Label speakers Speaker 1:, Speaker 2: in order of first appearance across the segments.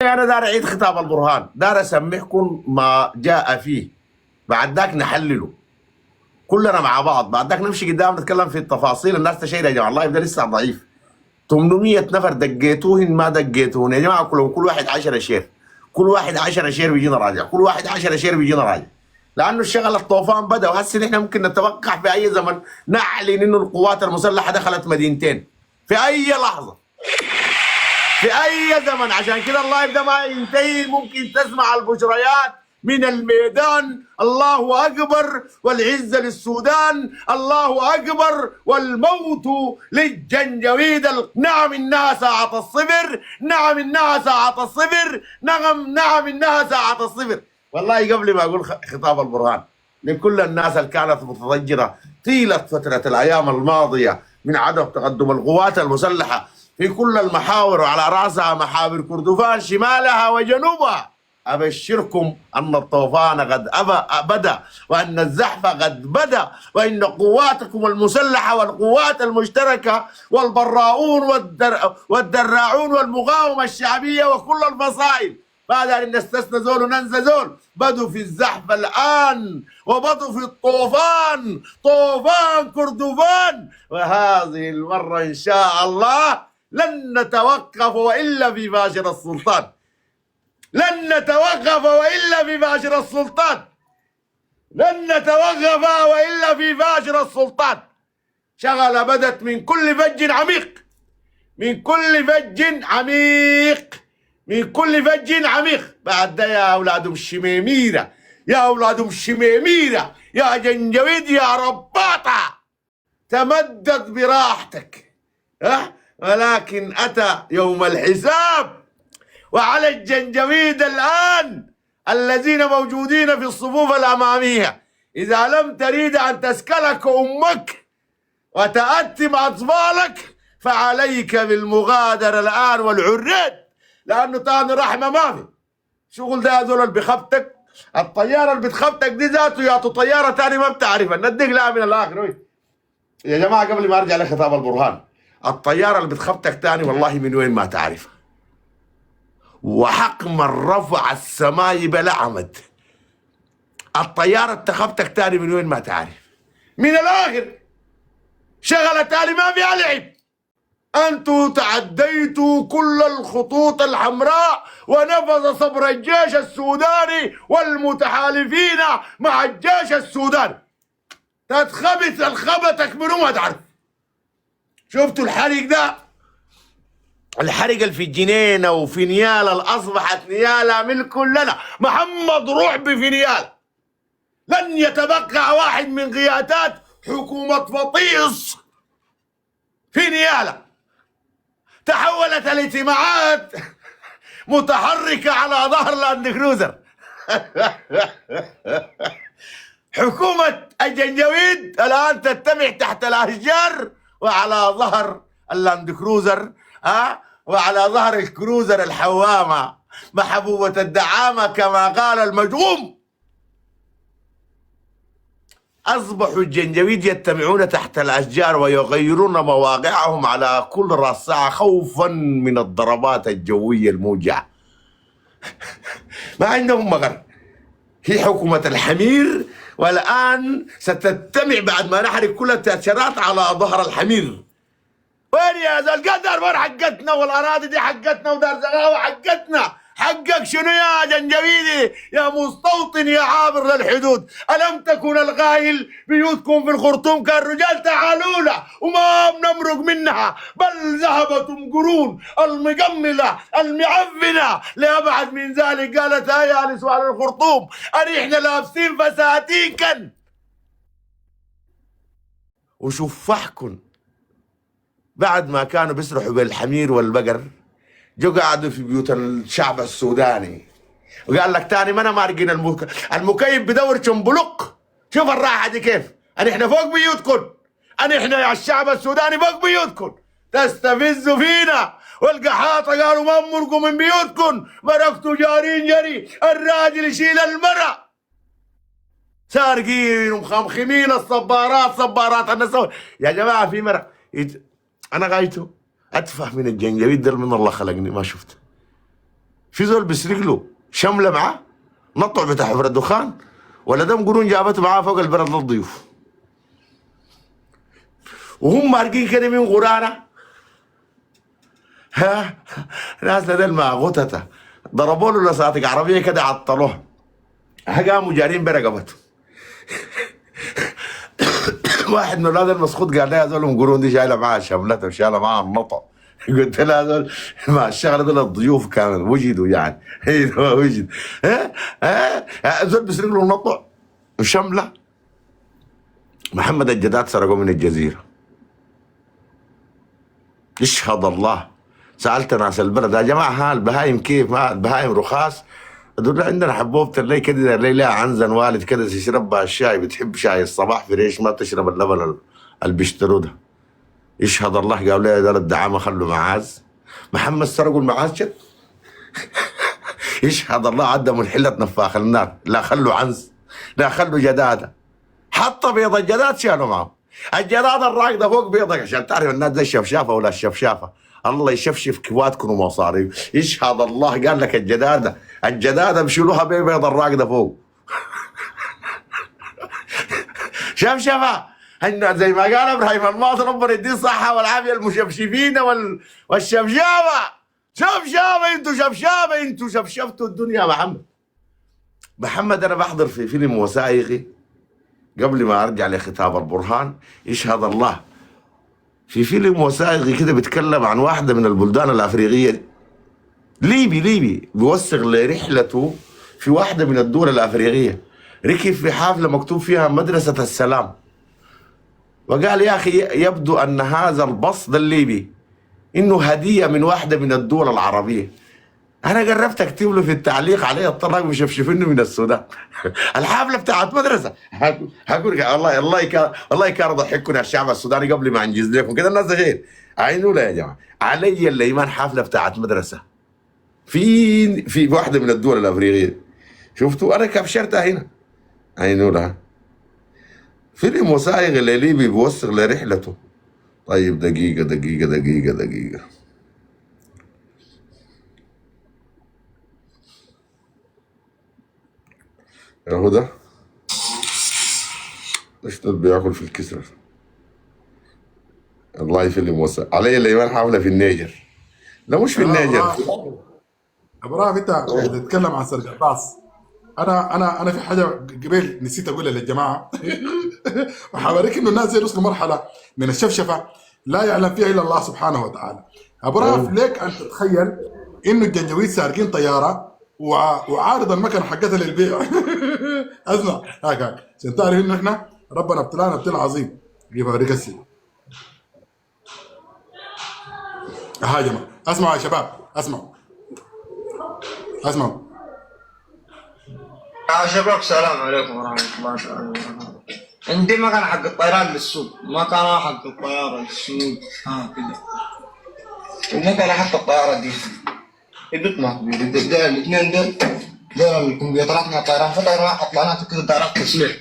Speaker 1: أنا دار أعيد خطاب البرهان، دار أسمعكم ما جاء فيه، بعد ذاك نحلله كلنا مع بعض، بعد ذاك نمشي قدام نتكلم في التفاصيل. الناس تشيل يا جماعة، الله يبدأ لسه ضعيف. 800 نفر دقيتوهن ما دقيتوهن يا جماعة، كل واحد 10 شير، كل واحد 10 شير بيجينا راجع، كل واحد 10 شير بيجينا راجع، لأنه الشغل الطوفان بدأ، وهسه نحن ممكن نتوقع في أي زمن نعلن إنه القوات المسلحة دخلت مدينتين في أي لحظة، في أي زمن. عشان كده الله يبدأ ما ينتهي، ممكن تسمع البشريات من الميدان: الله أكبر والعزة للسودان، الله أكبر والموت للجنجويد. نعم إنها ساعة الصفر، نعم إنها ساعة الصفر، نعم إنها ساعة الصفر. والله قبل ما أقول خطاب البرهان لكل الناس اللي كانت متضجرة طيلة فترة الأيام الماضية من عدم تقدم القوات المسلحة في كل المحاور، وعلى رأسها محاور كردفان شمالها وجنوبها، أبشركم أن الطوفان قد بدأ، وأن الزحف قد بدأ، وأن قواتكم المسلحة والقوات المشتركة والبراؤون والدراعون والمقاومة الشعبية وكل الفصائل، بعد أن نستثنى زول وننسى زول، بدوا في الزحف الآن وبدوا في الطوفان، طوفان كردفان. وهذه المرة إن شاء الله لن نتوقف وإلا في باشر السلطان، لن نتوقف وإلا في باشر السلطان، لن نتوقف وإلا في باشر السلطان. شغلة بدت من كل فج عميق، من كل فج عميق، من كل فج عميق. بعد ده يا أولادهم الشميميرة، يا أولادهم الشميميرة، يا جنجويد، يا رباطة، تمدد براحتك، ولكن أتى يوم الحساب. وعلى الجنجويد الآن الذين موجودين في الصفوف الأمامية، إذا لم تريد أن تسكلك أمك وتأتم أطفالك فعليك بالمغادرة الآن والعريد، لأنه تاني رحمة ما في شغل. ده هذول اللي بخبتك، الطيارة اللي بتخبتك دي ذاته يعطوا طيارة تاني ما بتعرفها، نديك لها من الآخر. يا جماعة قبل ما أرجع لخطاب البرهان، الطيارة اللي بتخبتك تاني والله من وين ما تعرفها، وحق من رفع السماء بلا عمد. الطيارة تخبتك تاني من وين ما تعرف، من الآخر شغلة تاني ما فيها لعب. أنتوا تعديتوا كل الخطوط الحمراء ونفذ صبر الجيش السوداني والمتحالفين مع الجيش السوداني. تتخبط الخبتك منو ما تعرف. شفتوا الحريق ده، الحرق اللي في الجنينة وفي نيالا اللي أصبحت نيالا ملك لنا، محمد رعب في نيالا. لن يتبقى واحد من قيادات حكومة فطيس في نيالا. تحولت الاجتماعات متحركة على ظهر لاند كروزر. حكومة الجنجويد الآن تجتمع تحت الأشجار وعلى ظهر اللاند كروزر، وعلى ظهر الكروزر الحوامة محبوبة الدعامة كما قال المجوم. أصبحوا الجنجويد يجتمعون تحت الأشجار ويغيرون مواقعهم على كل رأس ساعة خوفا من الضربات الجوية الموجعة. ما عندهم مغر، هي حكومة الحمير، والآن ستجتمع بعد ما نحرق كل التأشيرات على ظهر الحمير. وين يا زول قدر؟ وين حقتنا؟ والأراضي دي حقتنا، ودار زغاوة حقتنا. حقك شنو يا جنجويدي يا مستوطن يا عابر للحدود؟ ألم تكن الغايل بيوتكم في الخرطوم كان رجال تعالوا له وما بنمرق منها، بل ذهبتم قرون المجملة المعفنة لأبعد من ذلك. قالت يا نسوان الخرطوم أريحنا لابسين فساتين كن وشفحكن. بعد ما كانوا بيسرحوا بالحمير والبقر جو قعدوا في بيوت الشعب السوداني، وقال لك تاني ما انا مارقين المكيف بدور شنبلق. شوف الراحه دي كيف، ان احنا فوق بيوتكم، ان احنا يا الشعب السوداني فوق بيوتكم تستفزوا فينا. والقحاطه قالوا ما مرقوا من بيوتكم، مرقتوا جارين جري، الراجل يشيل المرأة، سارقين ومخمخمين الصبارات، صبارات النسوان. يا جماعه في مرة انا غايته اتفه من الجنجويد ده، من الله خلقني ما شفته. في زول بيسرق له شمله معاه نطع بتاع حفر الدخان، ولا دم قرون جابته معاه فوق البلد للضيوف، وهم مارقين كده من غرانه. ها ناس لدل مع غتته ضربوا له لساتك عربيه كده عطلوه، قاموا جارين برقبته. واحد من اولاد المسخوط قال لي يا زول ام قرون دي شايله معاها شملته وشايله معاها النطع. قلت له يا زول مع الشغله دول الضيوف كانوا وجدوا يعني. ايوه وجد. ها زول بيسرق له النطع وشمله. محمد الجداد سرقوا من الجزيره. يشهد الله سالت ناس البلد يا جماعه ها البهايم كيف؟ ما البهايم رخاص؟ دول عندنا حبوبة اللي كده اللي لها عنزن والد كده تشرب بها الشاي، بتحب شاي الصباح في ريش ما تشرب اللبن اللي بيشتروا ده. يشهد الله قالوا لي دول الدعامة خلوا معاز. محمد سرقوا المعاز شد. يشهد الله عدموا الحلة نفاخ النار، لا خلوا عنز لا خلوا جدادة، حتى بيض الجداد شالوا معهم. الجداد الراقدة فوق بيضك عشان تعرف الناس زي الشفشافة ولا الشفشافة. الله يشفشف كواتكم ومصاريف. يشهد الله قال لك الجدادة بشيلوها بيض الراقدة فوق. شفشفة زي ما قال ابراهيم الماضي ربنا يديه الصحة والعافية المشفشفين والشفشافة. شفشافة انتوا شفشفتوا الدنيا. محمد انا بحضر في فيلم وثائقي قبل ما ارجع لخطاب البرهان. يشهد الله في فيلم وثائقي كده بيتكلم عن واحدة من البلدان الأفريقية، ليبي بيوثق لرحلته في واحدة من الدول الأفريقية. ركب في حافلة مكتوب فيها مدرسة السلام، وقال يا أخي يبدو أن هذا البص الليبي إنه هدية من واحدة من الدول العربية. أنا قربت أكتب له في التعليق عليه الطلاق مشفشفينه من السودان. الحافلة بتاعت مدرسة. هقول الله يكار ضحكنا الشعب السوداني قبل ما أنجز لكم كده الناس غير عينوا لا يا جماعة. علي الإيمان حافلة بتاعت مدرسة في واحدة من الدول الأفريقية. شفتوا أنا كبشرتها هنا. عينوا لها فيلم وثائقي ليبي بيوثق لرحلته. طيب دقيقة اهو ده اشتغل بياكل في الكسرة. الله فيلم وثائقي علي الايمان حافلة في النيجر. لا مش في النيجر.
Speaker 2: ابراهيم انت بتتكلم عن سرقة الراس. انا في حاجه قبل نسيت اقولها للجماعه. وحوريك انه الناس زي وصلوا مرحله من الشفشفه لا يعلم فيها الا الله سبحانه وتعالى. ابراهيم ليك ان تتخيل انه الجنجويد سارقين طياره وعارض المكنه حقتها للبيع. اسمع هاك عشان تعرف انه احنا ربنا ابتلانا ابتلاء عظيم. جيب اوريك السيد. ها يا جماعه اسمعوا يا شباب اسمعوا.
Speaker 3: يا شباب السلام عليكم ورحمة الله تعالى وبركاته. عندي مكان حق الطيران للسوق، مكان حق الطيارة للسوق كده، ومكان حق الطيارة دي. يدك ما ده الاثنين دول الكمبيوترات مع الطيران، في طيران حطلعناها كده طيارات تصليح.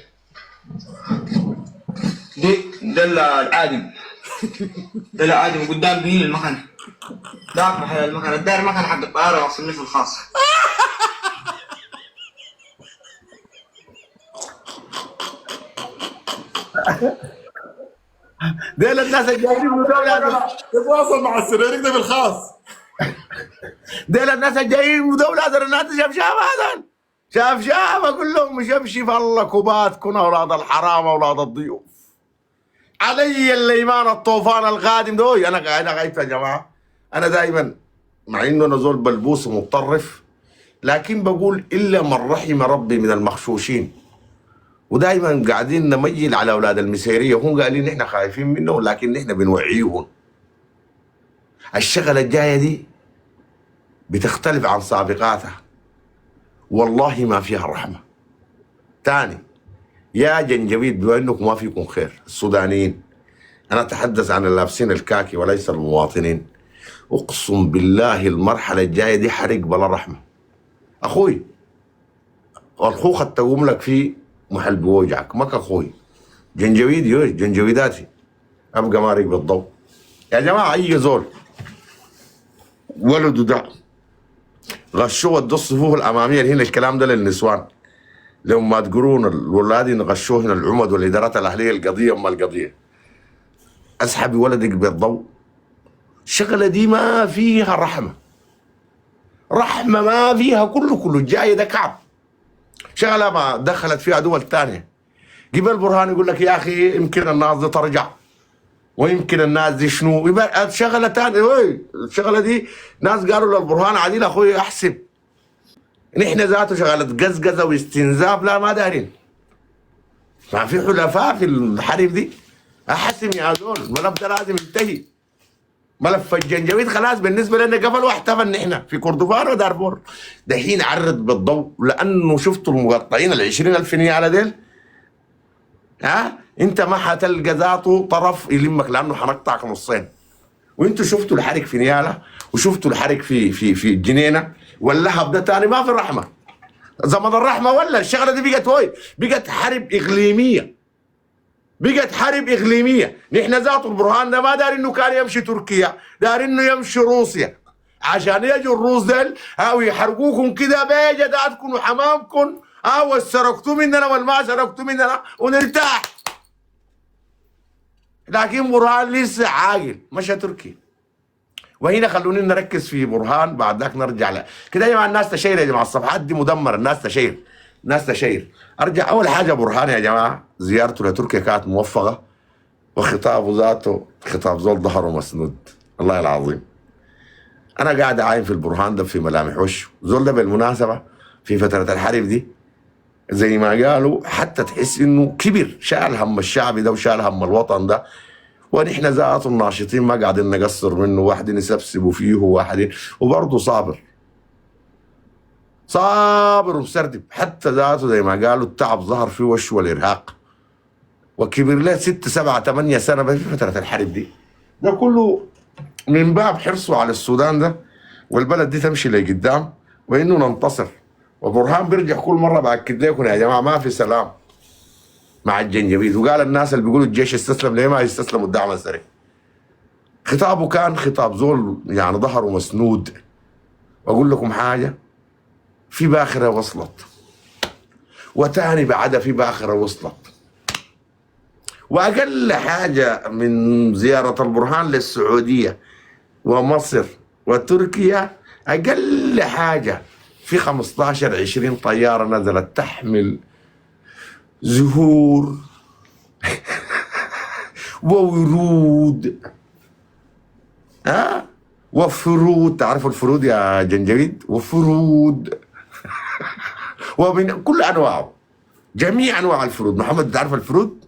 Speaker 3: ده العادم. ده العادم قدام بين المكنة. ده محل المكنة، الدار مكان حق الطيارة واصلني في الخاص.
Speaker 1: ديل الناس الجايين من دولة
Speaker 2: تتواصل مع السريرك ده بالخاص.
Speaker 1: ديل الناس الجايين من دولة الناس شفشافة هذا شفشافة كلهم مشفشف. الله كباتكم أولاد الحرام أولاد الضيوف. علي الإيمان الطوفان القادم دوي. أنا غايت يا جماعة. أنا دائما مع إنه أنا زول بلبوس ومتطرف، لكن بقول إلا من رحم ربي من المخشوشين. ودائما قاعدين نميل على اولاد المسيريه وهم قايلين احنا خايفين منهم، لكن احنا بنوعيهم. الشغله الجايه دي بتختلف عن سابقاتها، والله ما فيها رحمه. تاني يا جنجبيد بما انكم ما فيكم خير السودانيين، انا اتحدث عن اللابسين الكاكي وليس المواطنين. اقسم بالله المرحله الجايه دي حرق بلا رحمه. اخوي الخوخ تقوم لك فيه محل بوجعك ماك اخوي. جنجويد يوش جنجويداتي ابقى مارق بالضوء. يا جماعه اي زول ولده ده غشوه ودوا الصفوف الاماميه اللي هنا، الكلام ده للنسوان لما تقولون الولاد غشوه هنا العمد والادارات الاهليه القضيه ام القضيه. اسحبي ولدك بالضوء. الشغله دي ما فيها رحمه، رحمه ما فيها، كله جاي ده كعب. شغله ما دخلت فيها دول ثانيه. قبل برهان يقول لك يا اخي يمكن الناس دي ترجع ويمكن الناس دي شنو، يبقى شغله ثانيه. الشغله دي ناس قالوا للبرهان عديل اخوي احسب. نحن ذاته شغله قزقزه واستنزاف، لا ما دارين. ما في حلفاء في الحرب دي. احسم يا دول، الملف ده لازم ينتهي. ملف الجنجويد خلاص بالنسبه لنا قفل واحتفل. نحن في كردفان ودارفور دحين عرض بالضوء، لانه شفتوا المقطعين ال 20,000 نياله ديل. انت ما حتلقى ذاته طرف يلمك، لانه حنقطعك نصين. وانتوا شفتوا الحرق في نياله وشفتوا الحرق في الجنينه، واللهب ده تاني ما في رحمه. زمن الرحمه ولا الشغله دي بقت حرب اقليميه. بقت حرب اقليميه. نحن ذاته البرهان ده ما دار انه كان يمشي تركيا، دار انه يمشي روسيا عشان يجوا الروس ديل او يحرقوكم كده بجداتكم وحمامكم، او سرقتوا مننا والما سرقتوا مننا ونرتاح. لكن برهان لسه عاقل مشى تركيا. وهنا خلوني نركز في برهان، بعد ذاك نرجع له كده. يا جماعه الناس تشير، يا جماعه الصفحات دي مدمره، الناس تشير، الناس تشير. ارجع اول حاجه برهان يا جماعه، زيارته لتركيا كانت موفقه، وخطابه ذاته خطاب زول ظهره مسنود. الله العظيم انا قاعد اعاين في البرهان ده في ملامح وشه. زول ده بالمناسبه في فتره الحرب دي زي ما قالوا حتى تحس انه كبر، شال هم الشعب ده وشال هم الوطن ده. ونحن ذاته الناشطين ما قاعدين نقصر منه، واحدين يسبسبوا فيه وواحدين، وبرضه صابر ومسردب. حتى ذاته زي ما قالوا التعب ظهر في وشه والارهاق، وكبر له 6 7 8 سنه في فتره الحرب دي. ده كله من باب حرصه على السودان ده والبلد دي تمشي لقدام، وانه ننتصر. وبرهان بيرجع كل مره باكد لكم يا جماعه ما في سلام مع الجنجبيل. وقال الناس اللي بيقولوا الجيش استسلم، ليه ما يستسلموا الدعم السريع؟ خطابه كان خطاب زول يعني ظهره مسنود. واقول لكم حاجه، في باخره وصلت، وتاني بعدها في باخره وصلت. واقل حاجه من زياره البرهان للسعوديه ومصر وتركيا، اقل حاجه في 15 20 طياره نزلت تحمل زهور وورود وفرود. تعرفوا الفرود يا جنجويد؟ وفرود ومن كل انواعه، جميع انواع الفرود. محمد تعرف الفرود؟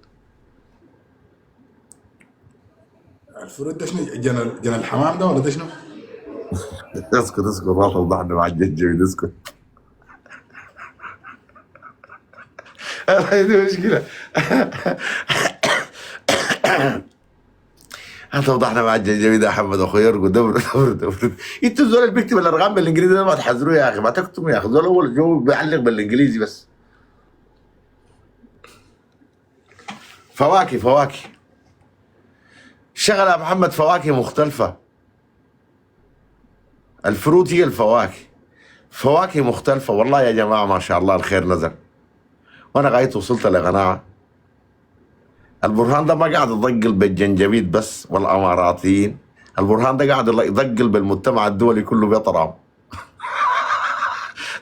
Speaker 2: الفرود ده شنو؟ جنى الحمام ده ولا ده شنو؟
Speaker 1: اسكت ما توضحنا مع الجنجويد، اسكت. دي مشكلة. هتوضحنا مع الجنجويد يا محمد اخوي. يرقد دور. انتوا الزول اللي بيكتب الارقام بالانجليزي ده ما تحذروه يا اخي، ما تكتبوا يا اخي. الزول اول جو بيعلق بالانجليزي بس. فواكه شغله يا محمد، فواكه مختلفه. الفروت هي فواكه مختلفه. والله يا جماعه ما شاء الله الخير نزل. وانا غايت وصلت لقناعه البرهان ده ما قاعد يضقل بالجنجبيد بس والاماراتيين، البرهان ده قاعد يضقل بالمجتمع الدولي كله بيطرام.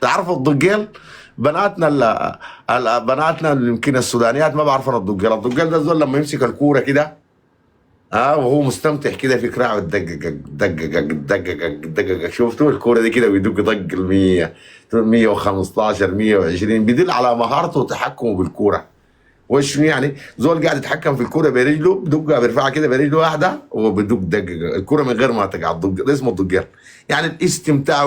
Speaker 1: تعرفوا الضقيل؟ بناتنا يمكن السودانيات ما بعرفوا الضقيل ده الزول لما يمسك الكوره كده وهو مستمتع كده في كراعه دقق. شفتوا الكوره دي كده ويدق ضق ال 100 115 120، بيدل على مهارته وتحكمه بالكوره. وش يعني؟ زول قاعد يتحكم في الكوره برجله، بدقها بيرفعها كده برجله واحده وبدق دقق الكوره من غير ما تقع. ده اسمه الضقيل. يعني الاستمتاع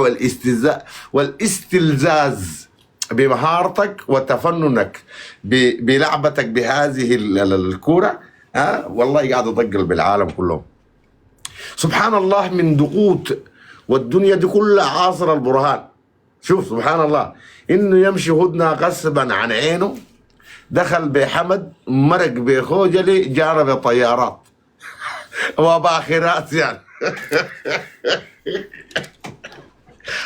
Speaker 1: والاستلزاز بمهارتك وتفننك بلعبتك بهذه الكوره. والله قاعد يضقل بالعالم كله. سبحان الله من دقوت، والدنيا دي كلها عاصرة البرهان. شوف سبحان الله، انه يمشي هدنة غصبا عن عينه، دخل بحمد مرق بخوجلي جار بطيارات وباخرات يعني.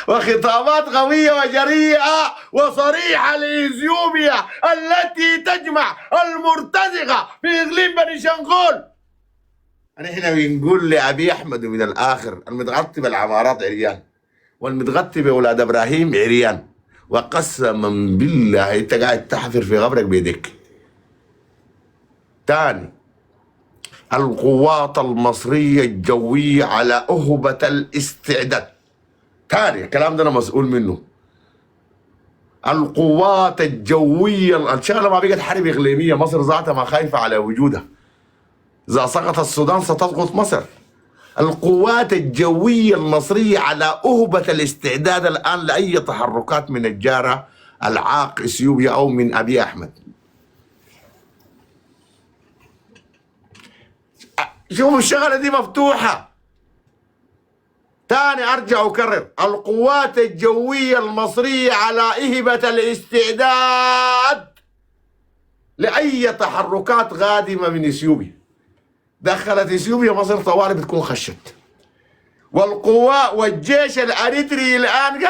Speaker 1: وخطابات قوية وجريئة وصريحة لإثيوبيا التي تجمع المرتزقة في إقليم بني شنغول. نحن بنقول لأبي أحمد من الآخر المتغطي بالعمارات عريان والمتغطي بأولاد إبراهيم عريان، وقسما بالله أنت قاعد تحفر في غبرك بيدك. تاني، القوات المصرية الجوية على أهبة الاستعداد. تاني الكلام ده أنا مسؤول منه. القوات الجوية إن شاء الله ما بقت حرب إقليمية، مصر ذاتها ما خايفة على وجودها. إذا سقط السودان ستسقط مصر. القوات الجوية المصرية على أهبة الاستعداد الآن لأي تحركات من الجارة العاق إثيوبيا أو من أبي أحمد. شوفوا الشغلة دي مفتوحة. تاني أرجع وكرر، القوات الجوية المصرية على أهبة الاستعداد لأي تحركات قادمة من إثيوبيا. دخلت إثيوبيا مصر طوالي بتكون خشت. والقوات والجيش الأريتري الآن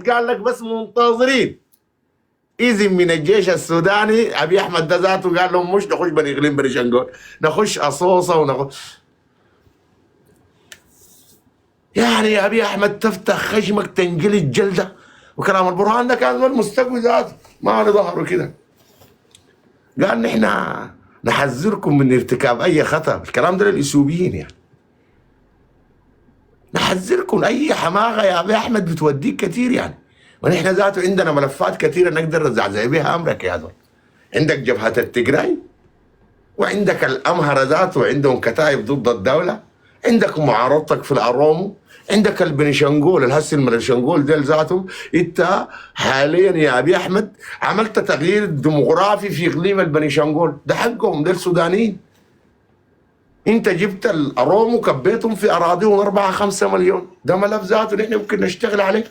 Speaker 1: قال لك بس منتظرين إذن من الجيش السوداني. أبي أحمد ده ذاته قال لهم مش نخش بني إقليم بني شنغول، نخش أصوصة ونخش. يعني يا أبي أحمد تفتح خشمك تنجلد جلدة. وكلام البرهان ده كان المستقبل ذاته ما على ظهره كده، قال نحن نحذركم من ارتكاب أي خطأ. الكلام ده للإثيوبيين يعني، نحذركم أي حماقة يا أبي أحمد بتوديك كتير يعني. ونحن ذاته عندنا ملفات كثيرة نقدر نزعزع بها أمرك يا دول. عندك جبهة التجراي، وعندك الأمهرة ذاته وعندهم كتائب ضد الدولة، عندك معارضتك في الأرومو، عندك البنشنغول الهسي البنشنغول ديل ذاتهم. انت حاليا يا ابي احمد عملت تغيير ديموغرافي في اقليم البنشنغول، ده حقهم، ديل سودانيين. انت جبت الأرومو كبيتهم في اراضيهم 4-5 مليون، ده ملف ذاته نحن ممكن نشتغل عليه.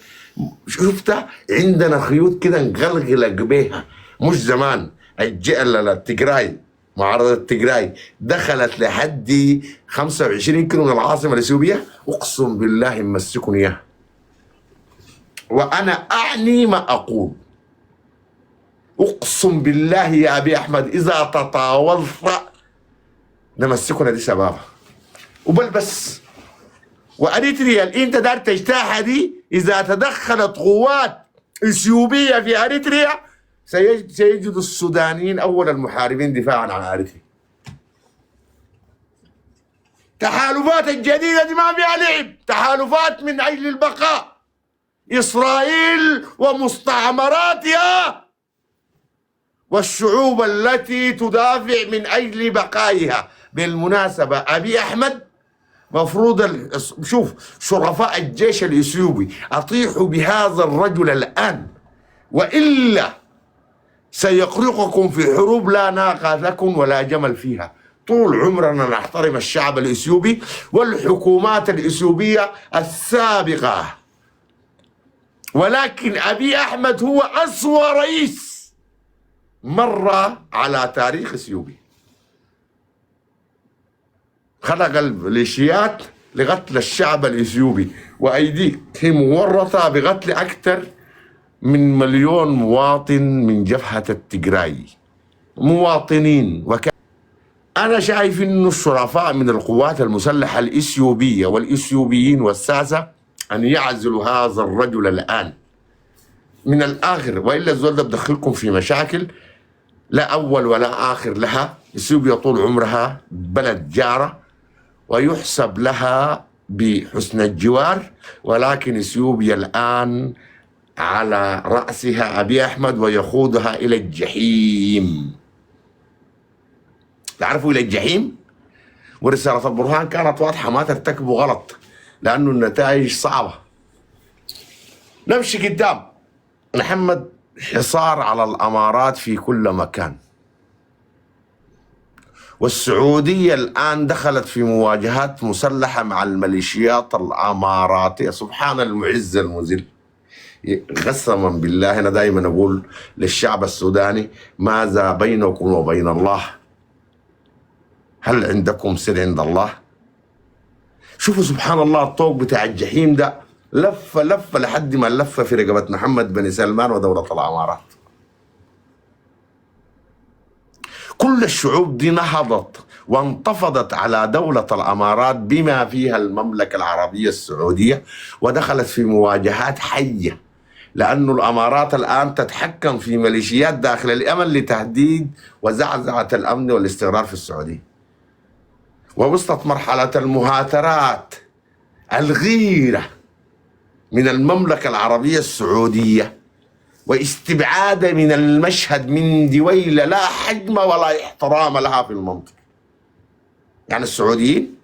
Speaker 1: شفتها عندنا خيوط كده نغلغلق بيها. مش زمان التجراي معارضة التجراي دخلت لحد 25 كيلو من العاصمة الإثيوبية، أقسم بالله يمسكون إياها. وأنا أعني ما أقول، أقسم بالله يا أبي أحمد إذا تطاولت نمسكنا دي سبابة وبل بس. وأريتريا اللي أنت دار تجتاحها دي إذا تدخلت قوات إثيوبية في أريتريا سيجد السودانيين أول المحاربين دفاعا عن أريتريا. تحالفات الجديدة دي ما فيها لعب، تحالفات من أجل البقاء. إسرائيل ومستعمراتها والشعوب التي تدافع من أجل بقائها. بالمناسبة أبي أحمد مفروض شوف شرفاء الجيش الإثيوبي أطيحوا بهذا الرجل الآن، وإلا سيقرقكم في حروب لا ناقة لكم ولا جمل فيها. طول عمرنا نحترم الشعب الإثيوبي والحكومات الإثيوبية السابقة، ولكن أبي أحمد هو أسوأ رئيس مر على تاريخ إثيوبيا. خلق الميليشيات لقتل الشعب الإثيوبي، وأيديه مورطة بقتل أكثر من 1,000,000 مواطن من جبهة التجراي، مواطنين. أنا شايف إنه الشرفاء من القوات المسلحة الإثيوبية والإثيوبيين والساسة أن يعزلوا هذا الرجل الآن من الآخر، وإلا الزول ده بدخلكم في مشاكل لا أول ولا آخر لها. إثيوبيا طول عمرها بلد جارة ويحسب لها بحسن الجوار، ولكن إثيوبيا الآن على رأسها أبي أحمد ويخوضها إلى الجحيم. تعرفوا إلى الجحيم؟ ورسالة البرهان كانت واضحة، ما ترتكبوا غلط لأنه النتائج صعبة. نمشي قدام. محمد، حصار على الأمارات في كل مكان، والسعودية الآن دخلت في مواجهات مسلحة مع الميليشيات الأماراتية. سبحان المعز المذل. قسما بالله أنا دائما أقول للشعب السوداني ماذا بينكم وبين الله؟ هل عندكم سر عند الله؟ شوفوا سبحان الله الطوق بتاع الجحيم ده لفة لفة لحد ما لفة في رقبة محمد بن سلمان ودولة الأمارات. كل الشعوب دي نهضت وانتفضت على دولة الأمارات بما فيها المملكة العربية السعودية، ودخلت في مواجهات حية، لأن الأمارات الآن تتحكم في ميليشيات داخل اليمن لتهديد وزعزعة الأمن والاستقرار في السعودية. ووصلت مرحلة المهاترات، الغيرة من المملكة العربية السعودية، واستبعاد من المشهد من دويلة لا حجم ولا احترام لها في المنطقة. يعني السعوديين،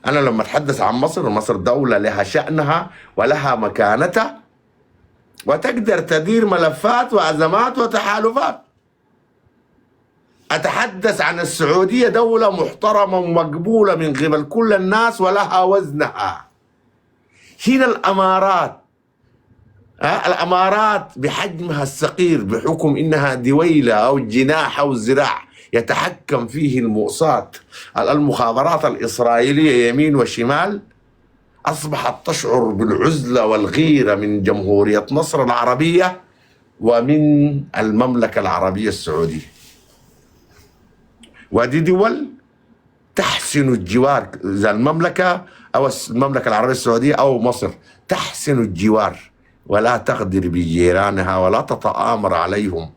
Speaker 1: أنا لما أتحدث عن مصر، مصر دولة لها شأنها ولها مكانتها، وتقدر تدير ملفات وأزمات وتحالفات. أتحدث عن السعودية دولة محترمة ومقبولة من قبل كل الناس ولها وزنها. هنا الأمارات، الأمارات بحجمها الصغير بحكم إنها دويلة أو جناح أو ذراع يتحكم فيه المؤسسات المخابرات الإسرائيلية يمين وشمال، أصبحت تشعر بالعزلة والغيرة من جمهورية مصر العربية ومن المملكة العربية السعودية. ودي دول تحسن الجوار، إذا المملكة أو المملكة العربية السعودية أو مصر تحسن الجوار ولا تغدر بجيرانها ولا تتآمر عليهم.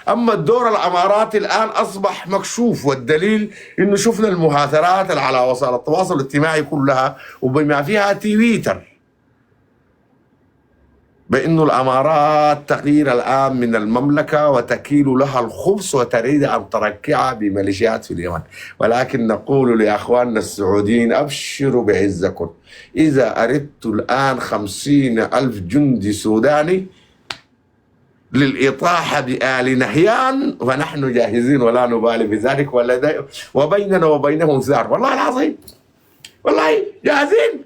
Speaker 1: أما الدور الأماراتي الآن أصبح مكشوف، والدليل إنه شفنا المهاترات على وسائل التواصل الاجتماعي كلها وبما فيها تويتر، بأنه الأمارات تغير الآن من المملكة وتكيل لها الخبز وتريد أن تركعها بميليشيات في اليمن. ولكن نقول لأخواننا السعوديين أبشروا بعزكم، إذا أردت الآن 50,000 جندي سوداني للإطاحة بآل نهيان فنحن جاهزين ولا نبالي بذلك، وبيننا وبينهم ثار، والله العظيم والله جاهزين.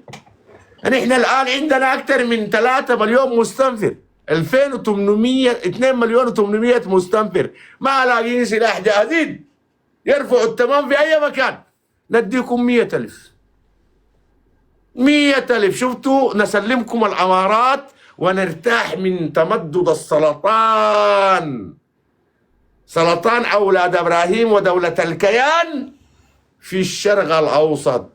Speaker 1: نحن الآن عندنا أكثر من 3 مليون مستنفر، 2800 2 مليون و800 مستنفر، ما لاقيين سلاح، جاهزين يرفعوا التمام في أي مكان. نديكم 100,000 100,000. شفتوا، نسلمكم الأمارات ونرتاح من تمدد السرطان، سرطان أولاد إبراهيم ودولة الكيان في الشرق الأوسط.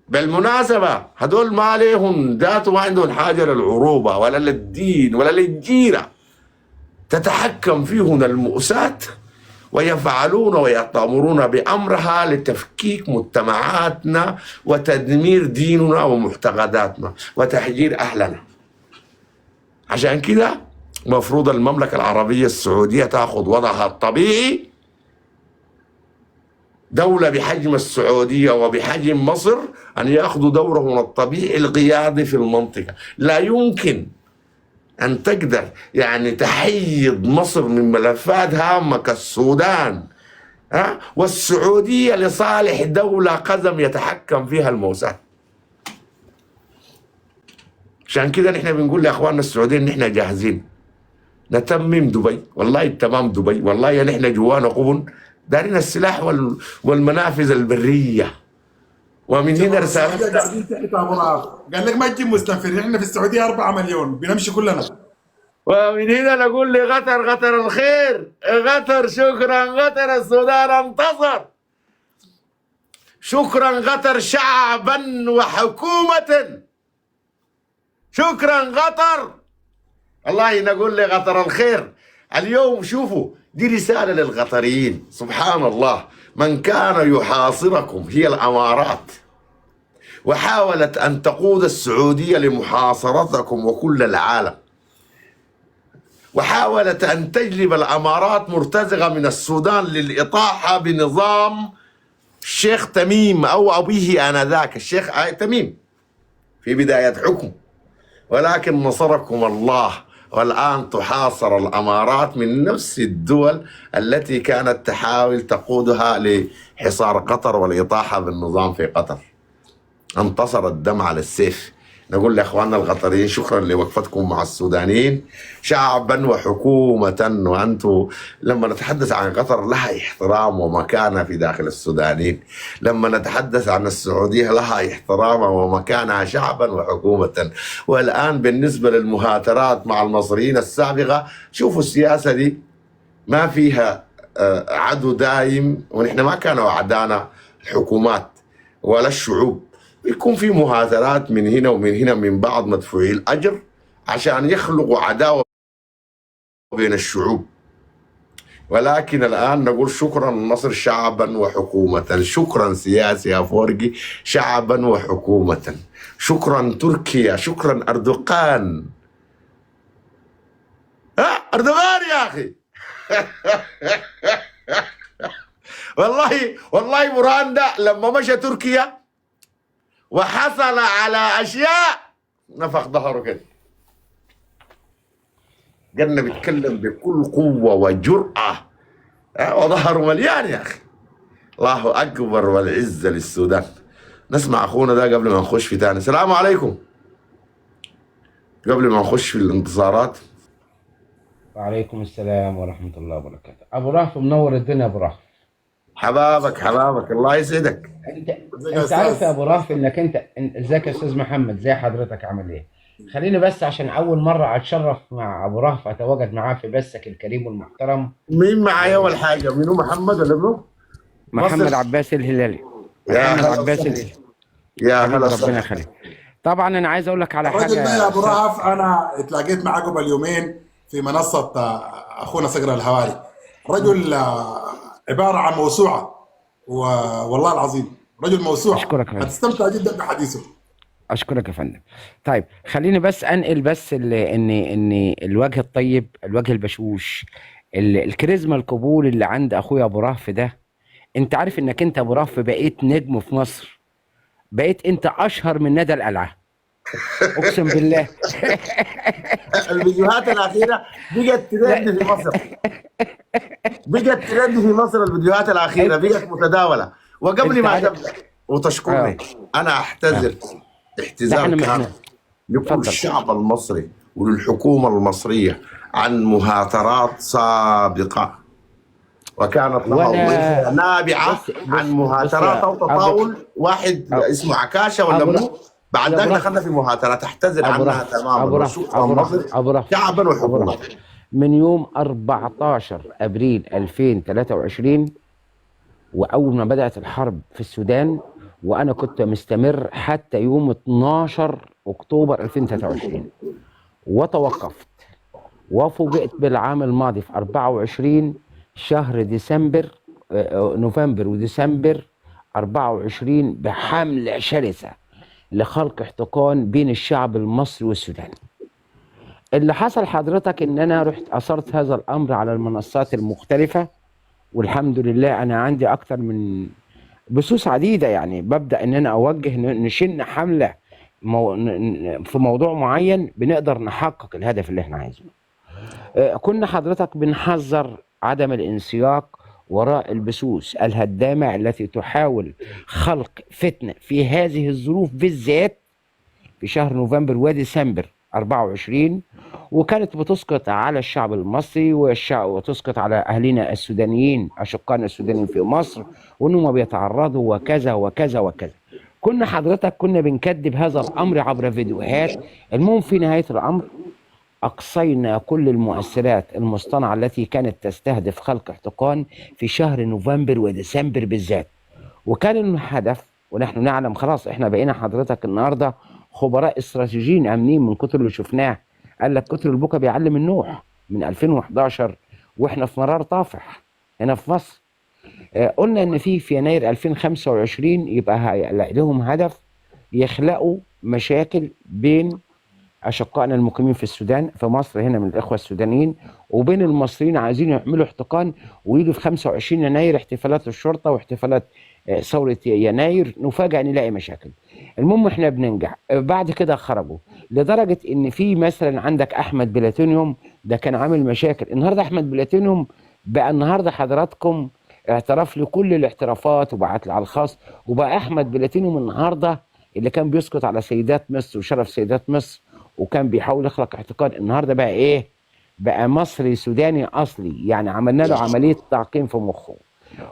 Speaker 1: بالمناسبة هدول ما عليهم ذاته، ما عندهم حاجة للعروبة ولا للدين ولا للجيرة، تتحكم فيهم المؤسسات ويفعلون ويأتمرون بأمرها لتفكيك مجتمعاتنا وتدمير ديننا ومعتقداتنا وتحجير أهلنا. عشان كده مفروض المملكة العربية السعودية تأخذ وضعها الطبيعي، دولة بحجم السعودية وبحجم مصر أن يأخذوا دورهم الطبيعي القيادي في المنطقة. لا يمكن أن تقدر يعني تحيد مصر من ملفات هامة كالسودان والسعودية لصالح دولة قزم يتحكم فيها الموساد. عشان كده نحن بنقول لأخواننا السعوديين نحن جاهزين نتمم دبي، والله التمام دبي، والله نحن جوانا قبن دارين السلاح والمنافذ البرية. ومن هنا رسالة
Speaker 2: قال لك ما تجيب مستنفر، احنا في السعودية 4 مليون بنمشي كلنا.
Speaker 1: ومن هنا نقول لقطر، قطر الخير، قطر شكرا، قطر السودان انتصر، شكرا قطر شعبا وحكومة، شكرا قطر. والله نقول لقطر الخير. اليوم شوفوا دي رسالة للقطريين، سبحان الله، من كان يحاصركم هي الأمارات وحاولت أن تقود السعودية لمحاصرتكم وكل العالم، وحاولت أن تجلب الأمارات مرتزقة من السودان للإطاحة بنظام الشيخ تميم أو أبيه آنذاك الشيخ تميم في بداية حكم، ولكن نصركم الله، والآن تحاصر الأمارات من نفس الدول التي كانت تحاول تقودها لحصار قطر والإطاحة بالنظام في قطر. انتصر الدم على السيف. نقول لاخواننا القطريين شكرا لوقفتكم مع السودانيين شعبا وحكومه. وانتم لما نتحدث عن قطر لها احترام ومكانه في داخل السودانيين، لما نتحدث عن السعوديه لها احترامها ومكانها شعبا وحكومه. والان بالنسبه للمهاترات مع المصريين السابقه، شوفوا السياسه دي ما فيها عدو دايم، ونحن ما كانوا اعدانا الحكومات ولا الشعوب. يكون في مهاترات من هنا ومن هنا من بعض مدفوعي الأجر عشان يخلقوا عداوة بين الشعوب. ولكن الآن نقول شكرا مصر شعبا وحكومة، شكرا سياسي أفورقي شعبا وحكومة، شكرا تركيا، شكرا أردوغان. أردوغان يا أخي. والله برهان ده لما مشى تركيا وحصل على اشياء نفخ ظهره كده، قلنا بيتكلم بكل قوه وجرأه وظهره مليان يا اخي. الله اكبر والعزه للسودان. نسمع اخونا ده قبل ما نخش في تاني. السلام عليكم. قبل ما نخش في الانتصارات.
Speaker 4: وعليكم السلام ورحمة الله وبركاته. أبو رهف منور الدنيا. أبو رهف
Speaker 1: حبابك الله يسعدك.
Speaker 4: انت عارف يا ابو رهف انك ازيك يا استاذ محمد؟ زي حضرتك عامل ايه؟ خليني بس عشان اول مره اتشرف مع ابو رهف اتواجد معاه في بثك الكريم والمحترم.
Speaker 1: مين معايا اول حاجه؟ مينو محمد ولا ابنه؟
Speaker 4: محمد عباس الهلالي.
Speaker 1: يا
Speaker 4: محمد
Speaker 1: هلا
Speaker 4: عباس
Speaker 1: وسهلا.
Speaker 4: الهلالي.
Speaker 1: يا هلا
Speaker 4: ربنا يخليك. طبعا انا عايز اقول لك على
Speaker 2: الراجل ده
Speaker 4: حاجه.
Speaker 2: يا ابو رهف انا اتلاقيت معاه قبل يومين في منصه اخونا صقر الهواري. رجل عباره عن موسوعه، والله العظيم رجل موسوعه.
Speaker 4: اشكرك يا فندم.
Speaker 2: هتستمتع جدا بحديثه.
Speaker 4: اشكرك يا فندم. طيب خليني بس انقل بس ان الوجه الطيب، الوجه البشوش، الكاريزما، القبول اللي عند اخويا ابو رهف ده. انت عارف انك انت ابو رهف بقيت نجم في مصر، بقيت انت اشهر من ندى القلعه، اقسم بالله.
Speaker 1: الفيديوهات الأخيرة بقت ترند في مصر. بقت ترند في مصر الفيديوهات الأخيرة بقت متداولة. وقبل ما تبدأ وتشكرني أنا أحتذر احتذار كامل لكل الشعب المصري وللحكومة المصرية عن مهاترات سابقة، وكانت لها نابعة عن مهاترات أو تطاول واحد اسمه عكاشة ولا منو. بعد ذلك دخلنا في مهاترات تحتذر عنها تماما. وشكرا مصر شعبا وحكومة.
Speaker 4: من يوم 14 ابريل 2023 واول ما بدات الحرب في السودان، وانا كنت مستمر حتى يوم 12 اكتوبر 2023 وتوقفت، وفوجئت بالعام الماضي في 24 شهر ديسمبر، نوفمبر وديسمبر 24 بحملة شرسة لخلق احتقان بين الشعب المصري والسوداني. اللي حصل حضرتك ان انا رحت اثرت هذا الامر على المنصات المختلفة، والحمد لله انا عندي اكتر من بثوث عديدة، يعني ببدأ ان انا اوجه نشن حملة في موضوع معين بنقدر نحقق الهدف اللي احنا عايزينه. كنا حضرتك بنحذر عدم الانسياق وراء البثوث الهدامة التي تحاول خلق فتنة في هذه الظروف بالذات في شهر نوفمبر وديسمبر 24، وكانت بتسقط على الشعب المصري وتسقط على أهلنا السودانيين، أشقائنا السودانيين في مصر، وأنهم بيتعرضوا وكذا وكذا وكذا. كنا بنكذب هذا الأمر عبر فيديوهات. المهم في نهاية الأمر أقصينا كل المؤثرات المصطنعة التي كانت تستهدف خلق احتقان في شهر نوفمبر وديسمبر بالذات. وكان الهدف، ونحن نعلم خلاص احنا بقينا حضرتك النهارده خبراء استراتيجيين امنين من كتر اللي شفناه. قال لك كتر البكا بيعلم النوح من 2011 واحنا في مرار طافح هنا في مصر. قلنا ان في يناير 2025 يبقى لهم هدف يخلقوا مشاكل بين أشقائنا المقيمين في السودان في مصر هنا من الإخوة السودانيين وبين المصريين، عايزين يعملوا احتقان ويجوا في 25 يناير احتفالات الشرطة واحتفالات ثورة يناير نفاجأ نلاقي مشاكل. المهم احنا بننجح. بعد كده خرجوا لدرجة ان في مثلا عندك احمد بلاتينيوم ده كان عامل مشاكل. النهاردة احمد بلاتينيوم بقى النهاردة حضراتكم اعترف لي كل الاعترافات وبعت لي على الخاص، وبقى احمد بلاتينيوم النهاردة اللي كان بيسقط على سيدات مصر وشرف سيدات مصر وكان بيحاول يخلق احتقان، النهارده بقى ايه؟ بقى مصري سوداني اصلي، يعني عملنا له عمليه تعقيم في مخه.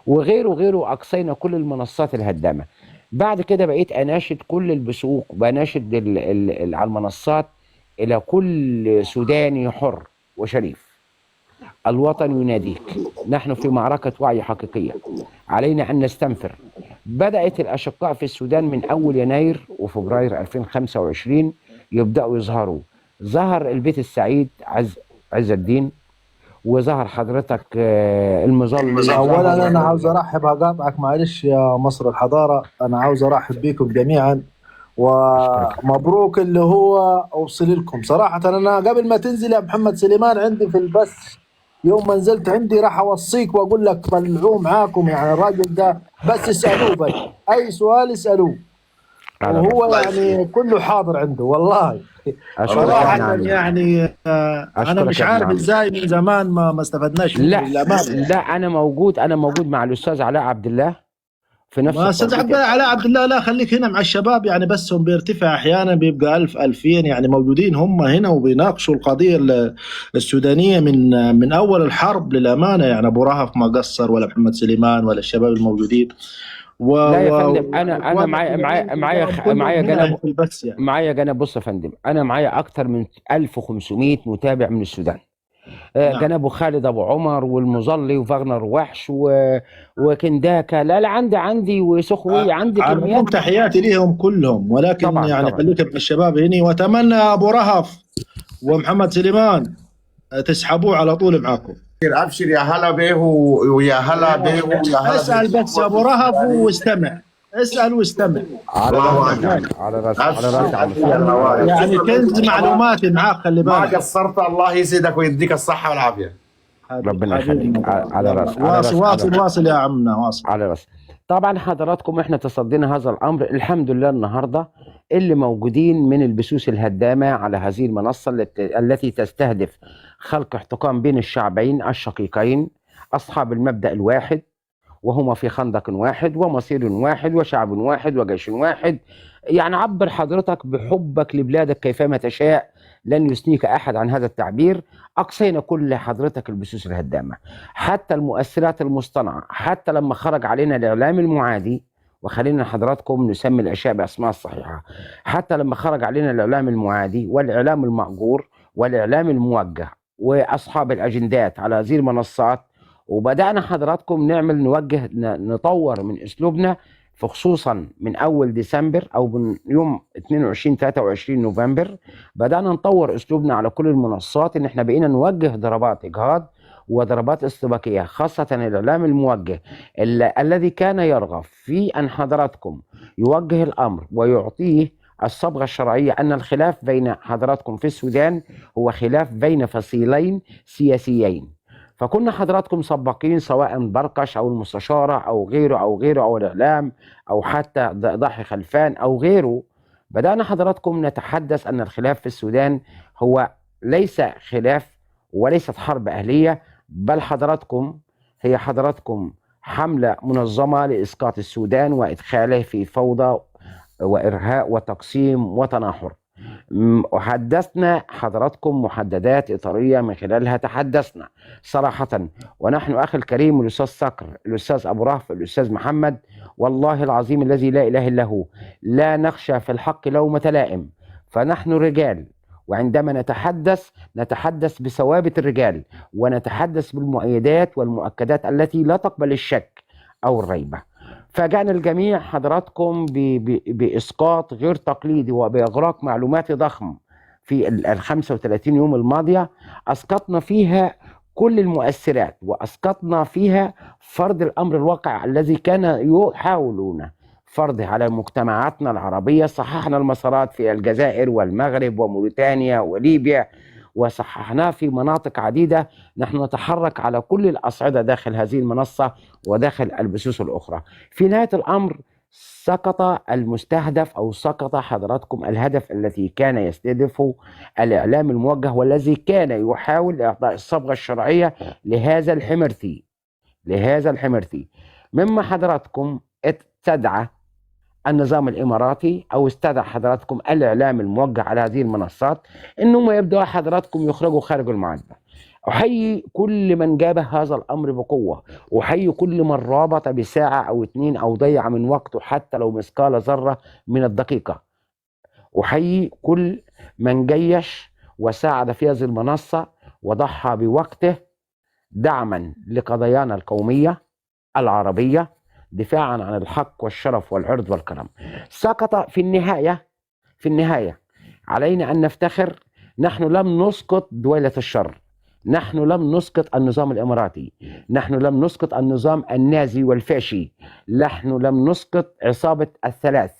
Speaker 4: وغيره وغيره، اقصينا كل المنصات الهدامه. بعد كده بقيت اناشد كل البثوق، بناشد على المنصات الى كل سوداني حر وشريف: الوطن يناديك، نحن في معركة وعي حقيقية، علينا أن نستنفر. بدأت الأشقاء في السودان من أول يناير وفبراير 2025 يبدأوا يظهروا. ظهر البيت السعيد عز الدين، وظهر حضرتك المظلي،
Speaker 5: اولا انا
Speaker 4: ظهر.
Speaker 5: عاوز ارحب، اقاطعك معلش يا مصر الحضاره، انا عاوز ارحب بكم جميعا
Speaker 4: أشكرك.
Speaker 5: ومبروك اللي هو اوصل لكم. صراحه انا قبل ما تنزل يا محمد سليمان عندي في البث، يوم ما نزلت عندي راح اوصيك واقول لك طلعوه معاكم، يعني الراجل ده بس اسالوه، بس اي سؤال اسالوه
Speaker 4: على
Speaker 5: وهو
Speaker 4: راسي.
Speaker 1: الله
Speaker 5: يعني
Speaker 1: يسلمك.
Speaker 5: كله حاضر عنده والله.
Speaker 4: أشكرك
Speaker 1: الله
Speaker 4: يا
Speaker 5: صراحة
Speaker 4: ابن
Speaker 1: يسلمك.
Speaker 4: عمي.
Speaker 5: يعني أنا
Speaker 4: أشكرك
Speaker 5: مش
Speaker 4: يا ابن
Speaker 5: عارف
Speaker 4: عمي.
Speaker 5: إزاي من زمان ما استفدناش منه
Speaker 4: لا
Speaker 5: للأمانة.
Speaker 4: لا، أنا موجود مع الأستاذ علاء عبد الله في نفس
Speaker 5: ما أستاذ
Speaker 4: التوقيت.
Speaker 5: علاء عبد الله لا، خليك هنا مع الشباب، يعني بسهم بيرتفع أحيانا بيبقى 1000 2000، يعني موجودين هم هنا وبيناقشوا القضية السودانية من أول الحرب للأمانة. يعني أبو رهف ما قصر، ولا محمد سليمان، ولا الشباب الموجودين
Speaker 4: لا يا فندم، انا
Speaker 5: وإخواننا السودانيين تلقاهم
Speaker 4: معايا
Speaker 5: كلهم هنا
Speaker 4: جنب،
Speaker 5: في البث يعني.
Speaker 4: بص يا فندم، انا معايا اكتر من 1500 متابع من السودان.
Speaker 5: نعم.
Speaker 4: جنبه خالد ابو عمر والمظلي وفاغنر وحش وكنداكا. لا عندي وسخوي، عندي
Speaker 5: على
Speaker 4: كميات.
Speaker 5: العموم تحياتي لهم كلهم، ولكن
Speaker 4: طبعا
Speaker 5: يعني
Speaker 4: طبعا.
Speaker 5: خليك مع الشباب هنا، واتمنى ابو رهف ومحمد سليمان تسحبوه على طول معاكم.
Speaker 1: ابشر يا هلا بيه ويا هلا بيه ويا هلا
Speaker 5: اسال
Speaker 1: بيه.
Speaker 5: بس ابو رهف واستمع، اسال واستمع.
Speaker 4: على
Speaker 1: الله
Speaker 4: راسي يا عم،
Speaker 1: اكبر.
Speaker 4: على راسي، على
Speaker 1: ابشر
Speaker 4: راسي يا عم
Speaker 1: ابشر يا
Speaker 4: سالم، على
Speaker 1: الغوايب.
Speaker 4: راسي.
Speaker 5: يعني
Speaker 1: شكرا لك
Speaker 5: كنز
Speaker 1: يا شباب.
Speaker 5: معلوماتي معاك، خلي
Speaker 1: ما
Speaker 5: بالك.
Speaker 1: قصرت، الله يسعدك ويديك الصحه والعافيه.
Speaker 4: ربنا يخليك. على
Speaker 5: يلا
Speaker 4: راسي، على
Speaker 5: واصل
Speaker 4: راسي، على
Speaker 5: واصل
Speaker 4: راسي.
Speaker 5: واصل يا عمنا واصل.
Speaker 4: على راسي. طبعا حضراتكم احنا تصدينا هذا الامر الحمد لله. النهارده اللي موجودين من البثوث الهدامه على هذه المنصه التي تستهدف خلق احتقان بين الشعبين الشقيقين اصحاب المبدا الواحد، وهما في خندق واحد ومصير واحد وشعب واحد وجيش واحد. يعني عبر حضرتك بحبك لبلادك كيفما تشاء، لن يثنيك احد عن هذا التعبير. اقصينا كل حضرتك البثوث الهدامه، حتى المؤثرات المصطنعه، حتى لما خرج علينا الاعلام المعادي، وخلينا حضراتكم نسمي الاشياء باسماء الصحيحه، حتى لما خرج علينا الاعلام المعادي والاعلام المأجور والاعلام الموجه واصحاب الاجندات على هذه المنصات، وبدانا حضراتكم نعمل نوجه نطور من اسلوبنا، خصوصا من اول ديسمبر او من يوم 22 23 نوفمبر بدانا نطور اسلوبنا على كل المنصات، ان احنا بقينا نوجه ضربات اجهاض وضربات استباقيه، خاصه الاعلام الموجه الذي كان يرغب في ان حضراتكم يوجه الامر ويعطيه الصبغه الشرعيه ان الخلاف بين حضراتكم في السودان هو خلاف بين فصيلين سياسيين. فكنا حضراتكم سباقين، سواء برقش او المستشاره او غيره او غيره او الاعلام او حتى ضحي خلفان او غيره، بدانا حضراتكم نتحدث ان الخلاف في السودان هو ليس خلاف وليست حرب اهليه، بل هي حضراتكم حمله منظمه لاسقاط السودان وادخاله في فوضى وارهاء وتقسيم وتناحر. وحدثنا حضراتكم محددات إطارية من خلالها تحدثنا صراحة، ونحن أخي الكريم الأستاذ صقر، الأستاذ أبو رهف، الأستاذ محمد، والله العظيم الذي لا إله إلا هو لا نخشى في الحق لومة لائم، فنحن رجال، وعندما نتحدث بثوابت الرجال، ونتحدث بالمؤيدات والمؤكدات التي لا تقبل الشك أو الريبة. فاجأنا الجميع حضراتكم بإسقاط غير تقليدي وبإغراق معلوماتي ضخم في ال 35 يوم الماضية. أسقطنا فيها كل المؤثرات، وأسقطنا فيها فرض الأمر الواقع الذي كان يحاولون فرضه على مجتمعاتنا العربية. صححنا المسارات في الجزائر والمغرب وموريتانيا وليبيا، وصححناه في مناطق عديدة. نحن نتحرك على كل الأصعدة داخل هذه المنصة وداخل البثوث الأخرى. في نهاية الأمر سقط المستهدف أو سقط حضراتكم الهدف الذي كان يستهدفه الإعلام الموجه، والذي كان يحاول إعطاء الصبغة الشرعية لهذا الحمرتي مما حضراتكم استدعى النظام الإماراتي أو استدعى حضراتكم الإعلام الموجه على هذه المنصات إنهم يبدأوا حضراتكم يخرجوا خارج المعادلة. أحيي كل من جاب هذا الأمر بقوة، أحيي كل من رابط بساعة أو 2 أو ضيع من وقته حتى لو مثقال ذرة من الدقيقة. أحيي كل من جيش وساعد في هذه المنصة وضحى بوقته دعما لقضايانا القومية العربية، دفاعا عن الحق والشرف والعرض والكرم. سقط في النهاية علينا أن نفتخر. نحن لم نسقط دولة الشر، نحن لم نسقط النظام الإماراتي، نحن لم نسقط النظام النازي والفاشي، نحن لم نسقط عصابة الثلاث،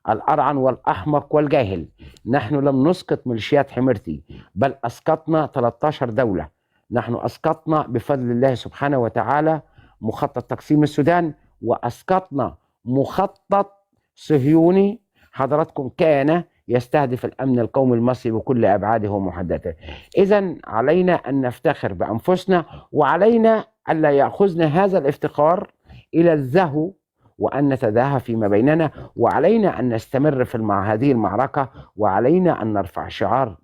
Speaker 4: الأرعن والأحمق والجاهل، نحن لم نسقط ميليشيات حميرتي، بل أسقطنا 13 دولة. نحن أسقطنا بفضل الله سبحانه وتعالى مخطط تقسيم السودان، وأسقطنا مخطط صهيوني حضراتكم كان يستهدف الأمن القومي المصري بكل أبعاده ومحدداته. إذن علينا أن نفتخر بأنفسنا، وعلينا ألا يأخذنا هذا الافتخار إلى الزهو وأن نتداهى فيما بيننا، وعلينا أن نستمر في هذه المعركة، وعلينا أن نرفع شعار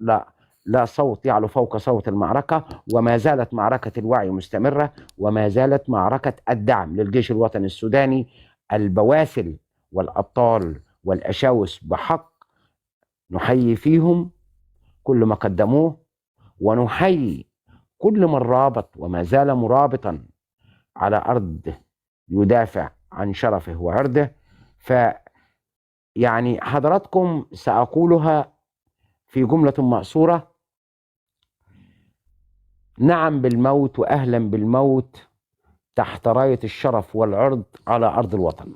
Speaker 4: لا صوت يعلو فوق صوت المعركة. وما زالت معركة الوعي مستمرة، وما زالت معركة الدعم للجيش الوطني السوداني. البواسل والأبطال والأشاوس بحق نحيي فيهم كل ما قدموه، ونحيي كل من رابط وما زال مرابطا على أرض يدافع عن شرفه وعرضه. يعني حضراتكم سأقولها في جملة مأثورة: نعم بالموت وأهلا بالموت تحت راية الشرف والعرض على أرض الوطن.